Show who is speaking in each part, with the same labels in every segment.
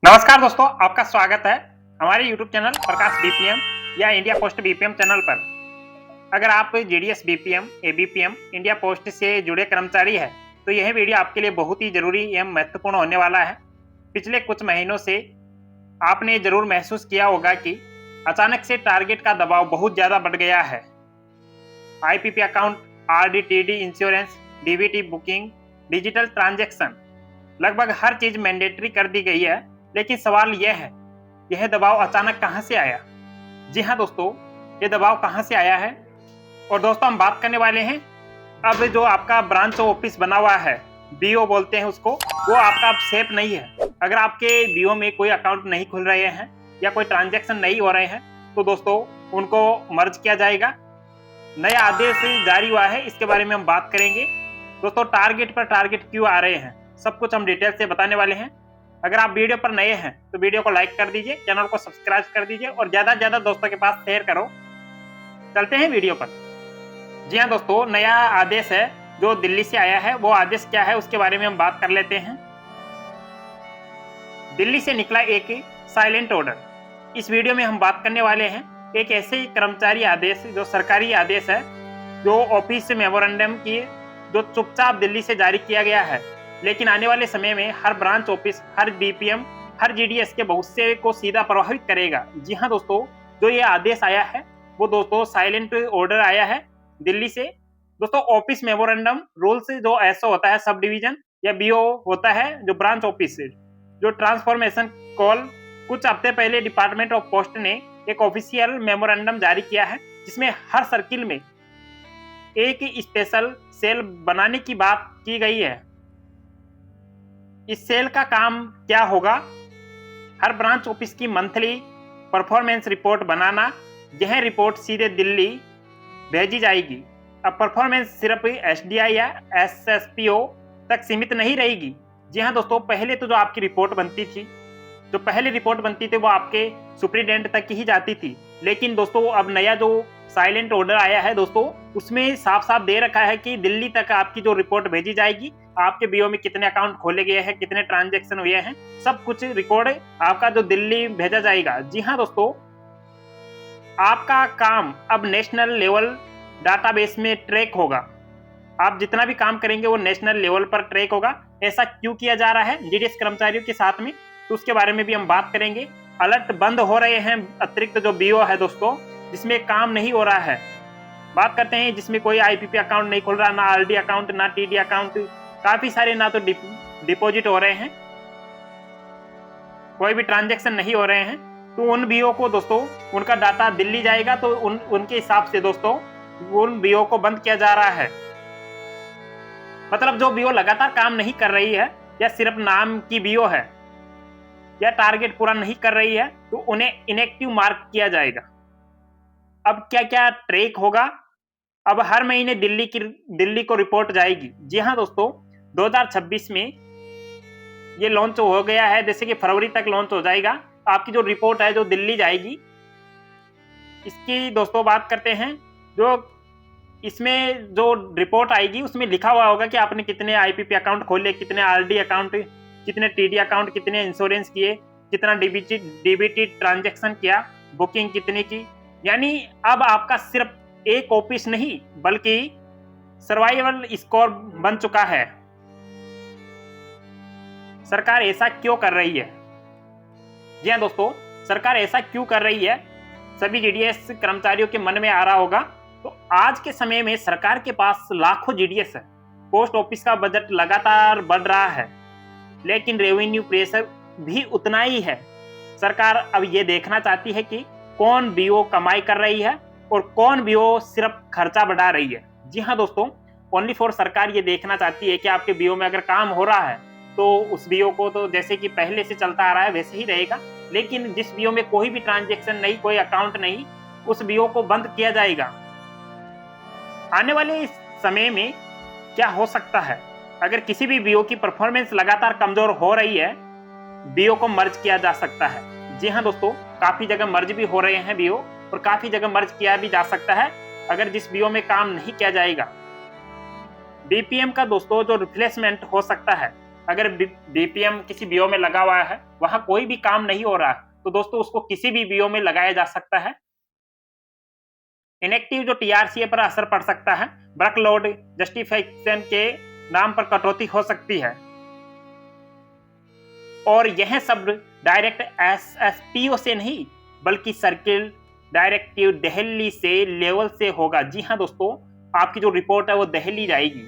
Speaker 1: नमस्कार दोस्तों, आपका स्वागत है हमारे YouTube चैनल प्रकाश बीपीएम या इंडिया पोस्ट बीपीएम चैनल पर। अगर आप GDS BPM, ABPM, India post से जुड़े कर्मचारी हैं, तो यह वीडियो आपके लिए बहुत ही ज़रूरी एवं महत्वपूर्ण होने वाला है। पिछले कुछ महीनों से आपने ज़रूर महसूस किया होगा कि अचानक से टारगेट का दबाव बहुत ज़्यादा बढ़ गया है। IPP account, RD TD insurance, DBT booking, digital transaction, लगभग हर चीज़ मैंडेटरी कर दी गई है। लेकिन सवाल यह है, यह दबाव अचानक कहां से आया? जी हां दोस्तों, ये दबाव कहां से आया है? और दोस्तों, हम बात करने वाले हैं अब जो आपका ब्रांच ऑफिस बना हुआ है, बीओ बोलते हैं उसको, वो आपका अब सेफ नहीं है। अगर आपके बीओ में कोई अकाउंट नहीं खुल रहे हैं या कोई ट्रांजैक्शन नहीं हो रहे हैं, तो दोस्तों उनको मर्ज किया जाएगा। नया आदेश जारी हुआ है, इसके बारे में हम बात करेंगे। दोस्तों, टारगेट पर टारगेट क्यों आ रहे हैं, सब कुछ हम डिटेल से बताने वाले हैं। अगर आप वीडियो पर नए हैं तो वीडियो को लाइक कर दीजिए, चैनल को सब्सक्राइब कर दीजिए और ज्यादा से ज्यादा दोस्तों के पास शेयर करो। चलते हैं वीडियो पर। जी हाँ दोस्तों, नया आदेश है जो दिल्ली से आया है। वो आदेश क्या है उसके बारे में हम बात कर लेते हैं। दिल्ली से निकला एक साइलेंट ऑर्डर। इस वीडियो में हम बात करने वाले हैं एक ऐसे कर्मचारी आदेश, जो सरकारी आदेश है, जो ऑफिस मेमोरेंडम की जो चुपचाप दिल्ली से जारी किया गया है, लेकिन आने वाले समय में हर ब्रांच ऑफिस, हर बीपीएम, हर जीडीएस के बहुत से को सीधा प्रभावित करेगा। जी हाँ दोस्तों, जो ये आदेश आया है वो दोस्तों साइलेंट ऑर्डर आया है दिल्ली से। दोस्तों, ऑफिस मेमोरेंडम रूल्स जो ऐसा होता है, सब डिवीजन या बीओ होता है, जो ब्रांच ऑफिस जो ट्रांसफॉर्मेशन कॉल, कुछ हफ्ते पहले डिपार्टमेंट ऑफ पोस्ट ने एक ऑफिशियल मेमोरेंडम जारी किया है, जिसमें हर सर्किल में एक स्पेशल सेल बनाने की बात की गई है। इस सेल का काम क्या होगा? हर ब्रांच ऑफिस की मंथली परफॉर्मेंस रिपोर्ट बनाना। यह रिपोर्ट सीधे दिल्ली भेजी जाएगी। अब परफॉर्मेंस सिर्फ एसडीआई या एसएसपीओ तक सीमित नहीं रहेगी। जी हाँ दोस्तों, पहले तो जो आपकी रिपोर्ट बनती थी, जो पहले रिपोर्ट बनती थी, वो आपके सुप्रीडेंट तक ही जाती थी। लेकिन दोस्तों, अब नया जो साइलेंट ऑर्डर आया है दोस्तों, उसमें साफ साफ दे रखा है कि दिल्ली तक आपकी जो रिपोर्ट भेजी जाएगी, आपके बीओ में कितने अकाउंट खोले गए हैं, कितने ट्रांजैक्शन हुए हैं, सब कुछ रिकॉर्ड आपका जो दिल्ली भेजा जाएगा। जी हाँ दोस्तों, आपका काम अब नेशनल लेवल डाटाबेस में ट्रैक होगा। आप जितना भी काम करेंगे वो नेशनल लेवल पर ट्रैक होगा। ऐसा क्यों किया जा रहा है जीडीएस कर्मचारियों के साथ में, तो उसके बारे में भी हम बात करेंगे। अलर्ट बंद हो रहे हैं अतिरिक्त जो बीओ है दोस्तों, जिसमें काम नहीं हो रहा है। बात करते हैं जिसमें कोई आईपीपी अकाउंट नहीं खुल रहा, ना आरडी अकाउंट, ना टीडी अकाउंट, काफी सारे ना तो डिपॉजिट हो रहे हैं, कोई भी ट्रांजैक्शन नहीं हो रहे हैं। तो उन बीओ को दोस्तों, उनका डाटा दिल्ली जाएगा, तो उनके हिसाब से दोस्तों उन बीओ को बंद किया जा रहा है। मतलब जो बीओ लगातार काम नहीं कर रही है या सिर्फ नाम की बीओ है या टारगेट पूरा नहीं कर रही है, तो उन्हें इनएक्टिव मार्क किया जाएगा। अब क्या क्या ट्रैक होगा? अब हर महीने दिल्ली को रिपोर्ट जाएगी। जी हाँ दोस्तों, 2026 में ये लॉन्च हो गया है, जैसे कि फरवरी तक लॉन्च हो जाएगा। आपकी जो रिपोर्ट है जो दिल्ली जाएगी, इसकी दोस्तों बात करते हैं। जो इसमें जो रिपोर्ट आएगी उसमें लिखा हुआ होगा कि आपने कितने आईपीपी अकाउंट खोले, कितने आरडी अकाउंट, कितने टीडी अकाउंट, कितने इंश्योरेंस किए, कितना डीबीटी ट्रांजैक्शन किया, बुकिंग कितनी की। यानी अब आपका सिर्फ एक ऑफिस नहीं, बल्कि सर्वाइवल स्कोर बन चुका है। सरकार ऐसा क्यों कर रही है? जी हाँ दोस्तों, सरकार ऐसा क्यों कर रही है, सभी जीडीएस कर्मचारियों के मन में आ रहा होगा। तो आज के समय में सरकार के पास लाखों जीडीएस है, पोस्ट ऑफिस का बजट लगातार बढ़ रहा है, लेकिन रेवेन्यू प्रेशर भी उतना ही है। सरकार अब ये देखना चाहती है कि कौन बीओ कमाई कर रही है और कौन बीओ सिर्फ खर्चा बढ़ा रही है। जी हाँ दोस्तों, ओनली फॉर सरकार ये देखना चाहती है कि आपके बीओ में अगर काम हो रहा है तो उस बीओ को तो जैसे कि पहले से चलता आ रहा है वैसे ही रहेगा। लेकिन जिस बीओ में कोई भी ट्रांजैक्शन नहीं, कोई अकाउंट नहीं, उस बीओ को बंद किया जाएगा। आने वाले इस समय में क्या हो सकता है? अगर किसी भी बीओ की परफॉर्मेंस लगातार कमजोर हो रही है, बीओ को मर्ज किया जा सकता है। जी हाँ दोस्तों, काफी जगह मर्ज भी हो रहे हैं बीओ, और काफी जगह मर्ज किया भी जा सकता है अगर जिस बीओ में काम नहीं किया जाएगा। बीपीएम का दोस्तों जो रिप्लेसमेंट हो सकता है, अगर बीपीएम किसी बीओ में लगा हुआ है, वहां कोई भी काम नहीं हो रहा, तो दोस्तों उसको किसी भी बीओ में लगाया जा सकता है। इनएक्टिव जो टीआरसीए पर असर पड़ सकता है, वर्कलोड जस्टिफिकेशन के नाम पर कटौती हो सकती है, और यह सब डायरेक्ट एसएसपीओ से नहीं बल्कि सर्किल डायरेक्टिव दिल्ली से लेवल से होगा। जी हाँ दोस्तों, आपकी जो रिपोर्ट है वो दिल्ली जाएगी।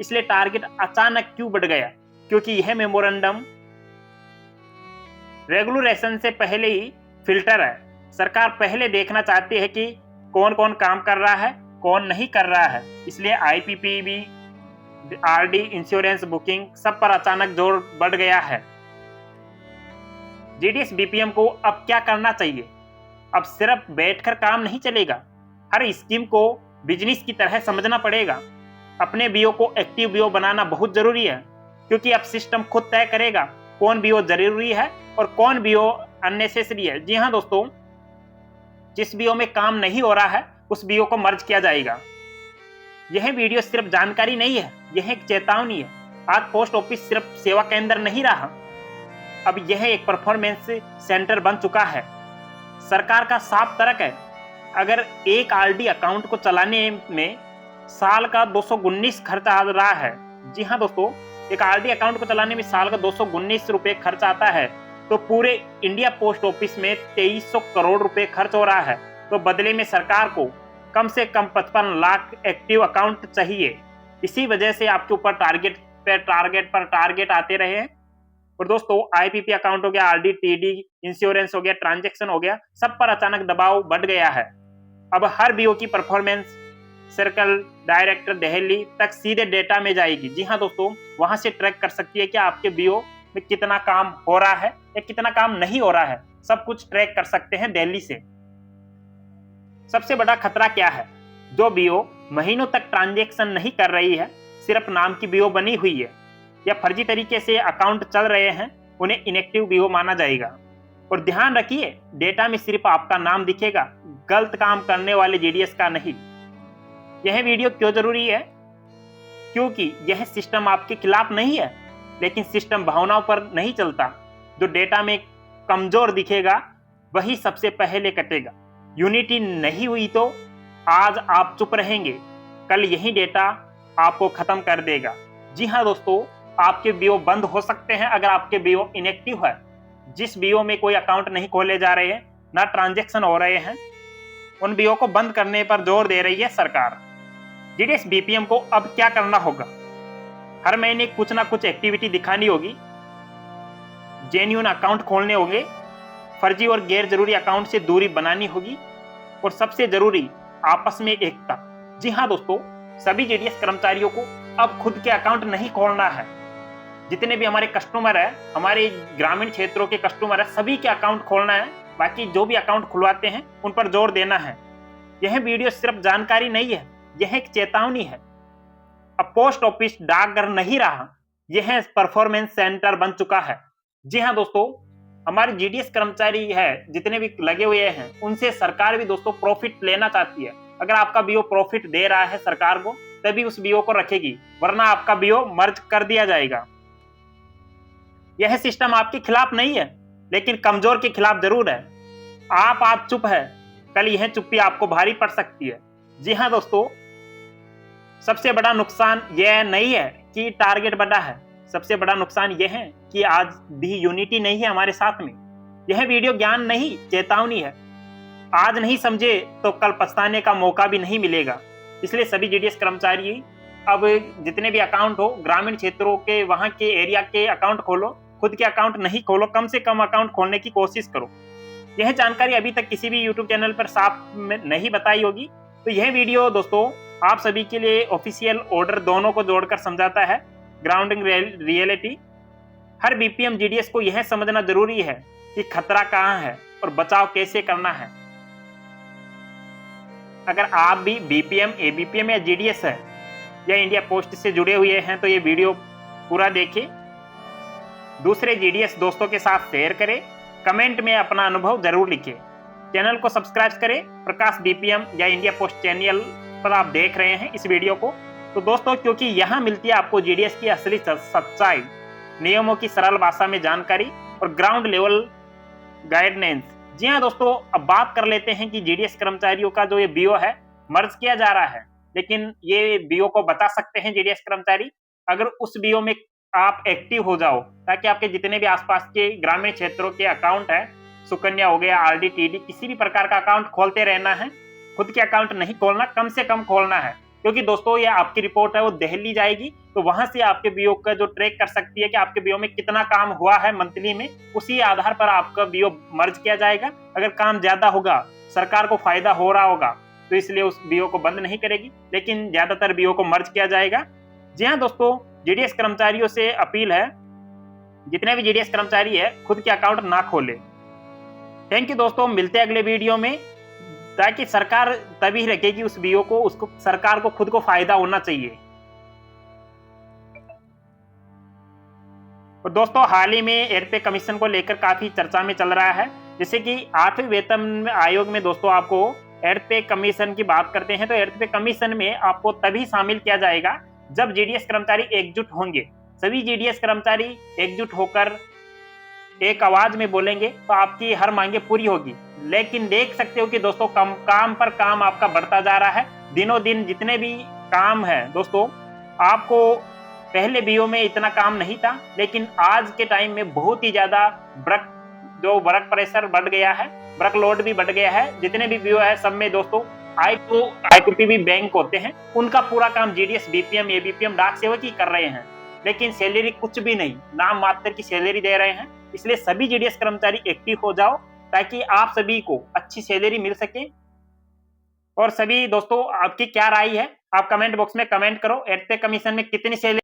Speaker 1: इसलिए टारगेट अचानक क्यों बढ़ गया? क्योंकि यह मेमोरेंडम रेगुलेशन से पहले ही फिल्टर है। सरकार पहले देखना चाहती है कि कौन कौन काम कर रहा है, कौन नहीं कर रहा है। इसलिए आईपीपीबी, आरडी, इंश्योरेंस, बुकिंग सब पर अचानक जोर बढ़ गया है। जीडीएस बीपीएम को अब क्या करना चाहिए? अब सिर्फ बैठकर काम नहीं चलेगा, हर स्कीम को बिजनेस की तरह समझना पड़ेगा। अपने बीओ को एक्टिव बीओ बनाना बहुत जरूरी है, क्योंकि अब सिस्टम खुद तय करेगा कौन बीओ जरूरी है और कौन बीओ अननेसेसरी है। जी हाँ दोस्तों, जिस बीओ में काम नहीं हो रहा है उस बीओ को मर्ज किया जाएगा। यह वीडियो सिर्फ जानकारी नहीं है, यह एक चेतावनी है। आज पोस्ट ऑफिस सिर्फ सेवा केंद्र नहीं रहा, अब यह एक परफॉर्मेंस सेंटर बन चुका है। सरकार का साफ तर्क है, अगर एक आरडी अकाउंट को चलाने में साल का 219 खर्च आ रहा है, जी हाँ दोस्तों, एक आरडी अकाउंट को चलाने में साल का 219 रुपए खर्च आता है, तो पूरे इंडिया पोस्ट ऑफिस में 2300 करोड़ रुपए खर्च हो रहा है। तो बदले में सरकार को कम से कम 55 लाख एक्टिव अकाउंट चाहिए। इसी वजह से आपके ऊपर टारगेट आते रहे हैं। और दोस्तों, आईपीपी अकाउंट हो गया, आरडी, टीडी, इंश्योरेंस हो गया, ट्रांजैक्शन हो गया, सब पर अचानक दबाव बढ़ गया है। अब हर बीओ की परफॉर्मेंस सर्कल डायरेक्टर दिल्ली तक सीधे डेटा में जाएगी। जी हाँ दोस्तों, वहां से ट्रैक कर सकती है कि आपके बीओ में कितना काम हो रहा है या कितना काम नहीं हो रहा है। सब कुछ ट्रैक कर सकते हैं दिल्ली से। सबसे बड़ा खतरा क्या है? जो बीओ महीनों तक ट्रांजैक्शन नहीं कर रही है, सिर्फ नाम की बीओ बनी हुई है या फर्जी तरीके से अकाउंट चल रहे हैं, उन्हें इनएक्टिव बीओ माना जाएगा। और ध्यान रखिए, डेटा में सिर्फ आपका नाम दिखेगा, गलत काम करने वाले जीडीएस का नहीं। यह वीडियो क्यों जरूरी है? क्योंकि यह सिस्टम आपके खिलाफ नहीं है, लेकिन सिस्टम भावनाओं पर नहीं चलता। जो डेटा में कमजोर दिखेगा वही सबसे पहले कटेगा। यूनिटी नहीं हुई तो आज आप चुप रहेंगे, कल यही डेटा आपको खत्म कर देगा। जी हाँ दोस्तों, आपके बीओ बंद हो सकते हैं अगर आपके बीओ इनएक्टिव है। जिस बीओ में कोई अकाउंट नहीं खोले जा रहे हैं, ना ट्रांजैक्शन हो रहे हैं, उन बीओ को बंद करने पर जोर दे रही है सरकार। जीडीएस बीपीएम को अब क्या करना होगा? हर महीने कुछ ना कुछ एक्टिविटी दिखानी होगी, जेन्युइन अकाउंट खोलने होंगे, फर्जी और गैर जरूरी अकाउंट से दूरी बनानी होगी, और सबसे जरूरी आपस में एकता। जी हाँ दोस्तों, सभी जीडीएस कर्मचारियों को अब खुद के अकाउंट नहीं खोलना है। जितने भी हमारे कस्टमर है, हमारे ग्रामीण क्षेत्रों के कस्टमर है, सभी के अकाउंट खोलना है। बाकी जो भी अकाउंट खुलवाते हैं उन पर जोर देना है। यह वीडियो सिर्फ जानकारी नहीं है, यह एक चेतावनी है। अब पोस्ट ऑफिस डाकघर नहीं रहा, यह परफॉर्मेंस सेंटर बन चुका है। जी हाँ दोस्तों, हमारे जीडीएस कर्मचारी है जितने भी लगे हुए हैं, उनसे सरकार भी दोस्तों प्रॉफिट लेना चाहती है। अगर आपका बीओ प्रॉफिट दे रहा है सरकार को, तभी उस बीओ को रखेगी, वरना आपका बीओ मर्ज कर दिया जाएगा। यह सिस्टम आपके खिलाफ नहीं है, लेकिन कमजोर के खिलाफ जरूर है। आप आज चुप है, कल यह चुप्पी आपको भारी पड़ सकती है। जी हाँ दोस्तों, सबसे बड़ा नुकसान यह नहीं है कि टारगेट बढ़ा है, सबसे बड़ा नुकसान यह है कि आज भी यूनिटी नहीं है हमारे साथ में। यह वीडियो ज्ञान नहीं, चेतावनी है। आज नहीं समझे तो कल पछताने का मौका भी नहीं मिलेगा। इसलिए सभी जीडीएस कर्मचारी अब जितने भी अकाउंट हो, ग्रामीण क्षेत्रों के, वहां के एरिया के अकाउंट खोलो, खुद के अकाउंट नहीं खोलो, कम से कम अकाउंट खोलने की कोशिश करो। यह जानकारी अभी तक किसी भी यूट्यूब चैनल पर साफ नहीं बताई होगी, तो यह वीडियो दोस्तों आप सभी के लिए ऑफिशियल ऑर्डर दोनों को जोड़कर समझाता है, ग्राउंडिंग रियलिटी। हर बीपीएम जीडीएस को यह समझना जरूरी है कि खतरा कहां है और बचाव कैसे करना है। अगर आप भी बीपीएम, एबीपीएम या जीडीएस है या इंडिया पोस्ट से जुड़े हुए हैं, तो ये वीडियो पूरा देखें, दूसरे जीडीएस दोस्तों के साथ शेयर करें, कमेंट में अपना अनुभव जरूर लिखें। चैनल को सब्सक्राइब करें। प्रकाश बीपीएम या इंडिया पोस्ट चैनल पर आप देख रहे हैं इस वीडियो को, तो दोस्तों क्योंकि यहाँ मिलती है आपको जीडीएस की असली सच्चाई, नियमों की सरल भाषा में जानकारी और ग्राउंड लेवल गाइडेंस। जी हाँ दोस्तों, अब बात कर लेते हैं कि जीडीएस कर्मचारियों का जो ये बीओ है मर्ज किया जा रहा है, लेकिन ये बीओ को बता सकते हैं जीडीएस कर्मचारी अगर उस बीओ में आप एक्टिव हो जाओ, ताकि आपके जितने भी आसपास के ग्रामीण क्षेत्रों के अकाउंट है, सुकन्या हो गया, आरडी, टीडी, किसी भी प्रकार का अकाउंट खोलते रहना है। खुद के अकाउंट नहीं खोलना, कम से कम खोलना है, क्योंकि दोस्तों ये आपकी रिपोर्ट है वो दिल्ली जाएगी, तो वहां से आपके बीओ का जो ट्रैक कर सकती है कि आपके बीओ में कितना काम हुआ है मंथली में, उसी आधार पर आपका बीओ मर्ज किया जाएगा। अगर काम ज्यादा होगा, सरकार को फायदा हो रहा होगा, तो इसलिए उस बीओ को बंद नहीं करेगी, लेकिन ज्यादातर बीओ को मर्ज किया जाएगा। जी हाँ दोस्तों, जीडीएस कर्मचारियों से अपील है, जितने भी जीडीएस कर्मचारी है खुद के अकाउंट ना खोले। थैंक यू दोस्तों, मिलते हैं अगले वीडियो में, ताकि सरकार तभी रखेगी उस बीओ को, उसको सरकार को खुद को फायदा होना चाहिए। और दोस्तों हाल ही में एयरपे कमीशन को लेकर काफी चर्चा में चल रहा है, जैसे कि 8वें वेतन आयोग में दोस्तों आपको एयरपे कमीशन की बात करते हैं, तो एयरपे कमीशन में आपको तभी शामिल किया जाएगा जब जीडीएस कर्मचारी एकजुट होंगे। सभी जीडीएस कर्मचारी एकजुट होकर एक आवाज में बोलेंगे तो आपकी हर मांगे पूरी होगी। लेकिन देख सकते हो कि दोस्तों काम पर काम आपका बढ़ता जा रहा है, दिनों दिन जितने भी काम है दोस्तों, आपको पहले बीओ में इतना काम नहीं था, लेकिन आज के टाइम में बहुत ही ज्यादा वर्क प्रेशर बढ़ गया है, वर्क लोड भी बढ़ गया है। जितने भी बीओ है सब में दोस्तों I2P बैंक होते हैं, उनका पूरा काम जीडीएस, बीपीएम, एबीपीएम, डाक सेवक ही कर रहे हैं, लेकिन सैलरी कुछ भी नहीं, नाम मात्र की सैलरी दे रहे हैं। इसलिए सभी जीडीएस कर्मचारी एक्टिव हो जाओ, ताकि आप सभी को अच्छी सैलरी मिल सके। और सभी दोस्तों आपकी क्या राय है, आप कमेंट बॉक्स में कमेंट करो, एयरपे कमीशन में कितनी सैलरी